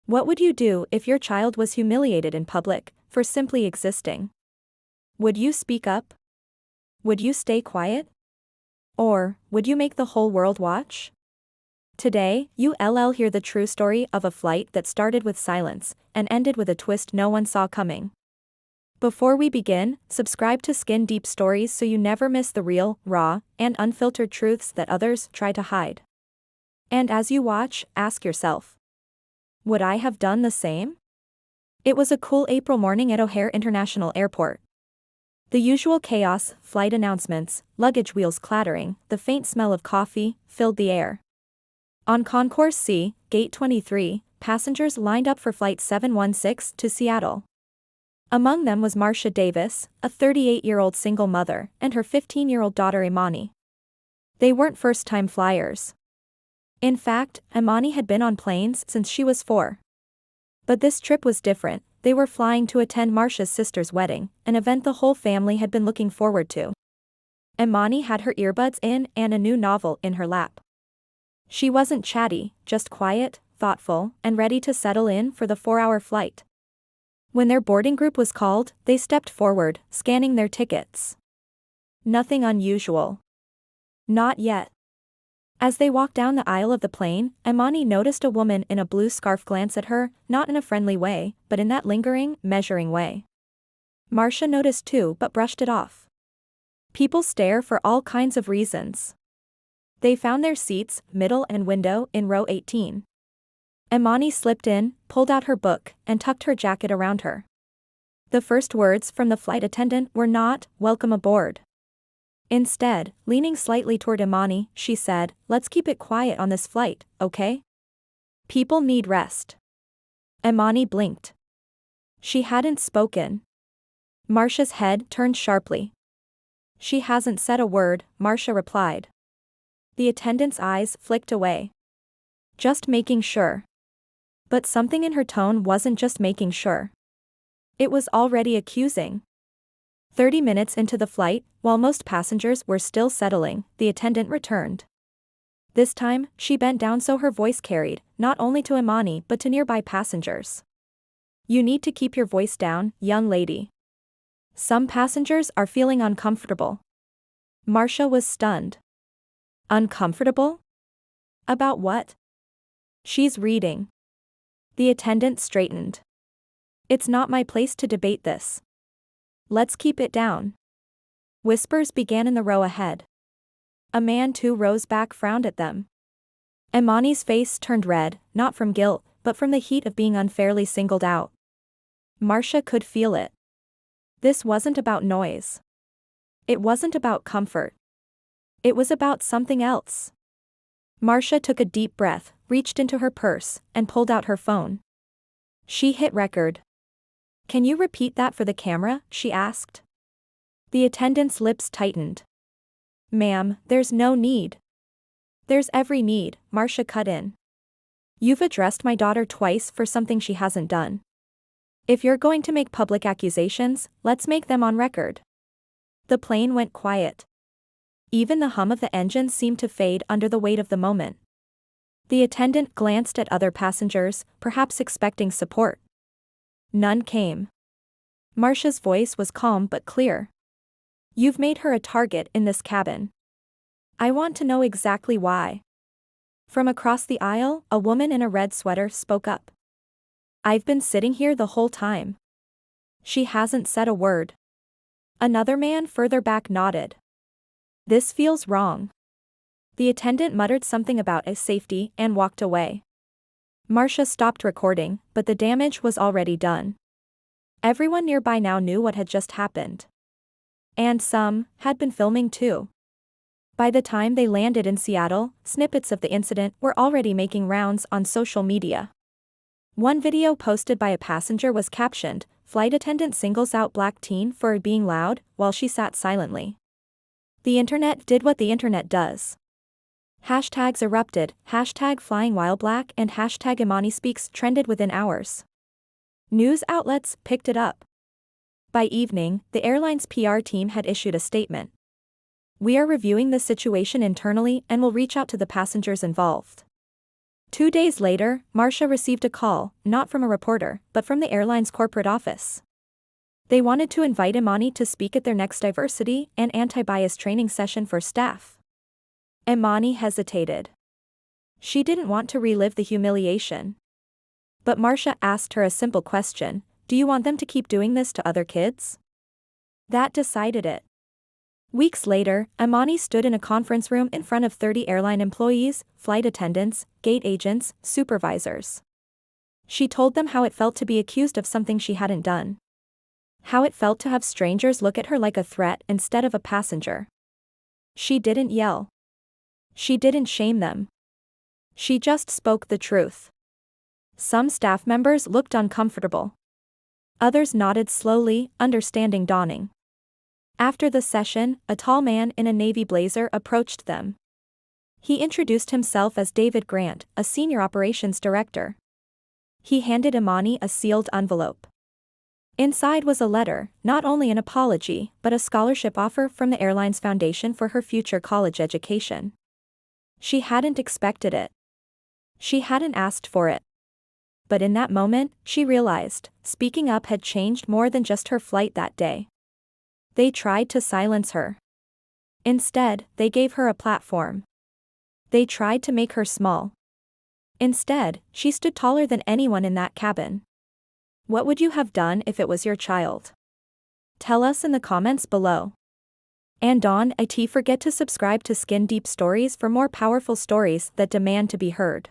What would you do if your child was humiliated in public for simply existing? Would you speak up? Would you stay quiet? Or would you make the whole world watch? Today, you'll hear the true story of a flight that started with silence and ended with a twist no one saw coming. Before we begin, subscribe to Skin Deep Stories so you never miss the real, raw, and unfiltered truths that others try to hide. And as you watch, ask yourself, would I have done the same? It was a cool April morning at O'Hare International Airport. The usual chaos, flight announcements, luggage wheels clattering, the faint smell of coffee, filled the air. On Concourse C, Gate 23, passengers lined up for Flight 716 to Seattle. Among them was Marcia Davis, a 38-year-old single mother, and her 15-year-old daughter Imani. They weren't first-time flyers. In fact, Imani had been on planes since she was 4. But this trip was different. They were flying to attend Marcia's sister's wedding, an event the whole family had been looking forward to. Imani had her earbuds in and a new novel in her lap. She wasn't chatty, just quiet, thoughtful, and ready to settle in for the 4-hour flight. When their boarding group was called, they stepped forward, scanning their tickets. Nothing unusual. Not yet. As they walked down the aisle of the plane, Imani noticed a woman in a blue scarf glance at her, not in a friendly way, but in that lingering, measuring way. Marcia noticed too but brushed it off. People stare for all kinds of reasons. They found their seats, middle and window, in row 18. Imani slipped in, pulled out her book, and tucked her jacket around her. The first words from the flight attendant were not, "Welcome aboard." Instead, leaning slightly toward Imani, she said, "Let's keep it quiet on this flight, okay? People need rest." Imani blinked. She hadn't spoken. Marcia's head turned sharply. "She hasn't said a word," Marcia replied. The attendant's eyes flicked away. "Just making sure." But something in her tone wasn't just making sure. It was already accusing. 30 minutes into the flight, while most passengers were still settling, the attendant returned. This time, she bent down so her voice carried, not only to Imani but to nearby passengers. "You need to keep your voice down, young lady. Some passengers are feeling uncomfortable." Marcia was stunned. Uncomfortable? About what? "She's reading." The attendant straightened. "It's not my place to debate this. Let's keep it down." Whispers began in the row ahead. A man 2 rows back frowned at them. Imani's face turned red, not from guilt, but from the heat of being unfairly singled out. Marcia could feel it. This wasn't about noise. It wasn't about comfort. It was about something else. Marcia took a deep breath, reached into her purse, and pulled out her phone. She hit record. "Can you repeat that for the camera?" she asked. The attendant's lips tightened. "Ma'am, there's no need." "There's every need," Marcia cut in. "You've addressed my daughter twice for something she hasn't done. If you're going to make public accusations, let's make them on record." The plane went quiet. Even the hum of the engine seemed to fade under the weight of the moment. The attendant glanced at other passengers, perhaps expecting support. None came. Marcia's voice was calm but clear. "You've made her a target in this cabin. I want to know exactly why." From across the aisle, a woman in a red sweater spoke up. "I've been sitting here the whole time. She hasn't said a word." Another man further back nodded. "This feels wrong." The attendant muttered something about safety and walked away. Marcia stopped recording, but the damage was already done. Everyone nearby now knew what had just happened. And some had been filming too. By the time they landed in Seattle, snippets of the incident were already making rounds on social media. One video posted by a passenger was captioned, "Flight attendant singles out black teen for being loud while she sat silently." The internet did what the internet does. Hashtags erupted, hashtag flying while black and hashtag Imani speaks trended within hours. News outlets picked it up. By evening, the airline's PR team had issued a statement. "We are reviewing the situation internally and will reach out to the passengers involved." 2 days later, Marcia received a call, not from a reporter, but from the airline's corporate office. They wanted to invite Imani to speak at their next diversity and anti-bias training session for staff. Imani hesitated. She didn't want to relive the humiliation. But Marcia asked her a simple question: do you want them to keep doing this to other kids? That decided it. Weeks later, Imani stood in a conference room in front of 30 airline employees, flight attendants, gate agents, supervisors. She told them how it felt to be accused of something she hadn't done. How it felt to have strangers look at her like a threat instead of a passenger. She didn't yell. She didn't shame them. She just spoke the truth. Some staff members looked uncomfortable. Others nodded slowly, understanding dawning. After the session, a tall man in a navy blazer approached them. He introduced himself as David Grant, a senior operations director. He handed Imani a sealed envelope. Inside was a letter, not only an apology, but a scholarship offer from the airline's foundation for her future college education. She hadn't expected it. She hadn't asked for it. But in that moment, she realized, speaking up had changed more than just her flight that day. They tried to silence her. Instead, they gave her a platform. They tried to make her small. Instead, she stood taller than anyone in that cabin. What would you have done if it was your child? Tell us in the comments below. And don't forget to subscribe to Skin Deep Stories for more powerful stories that demand to be heard.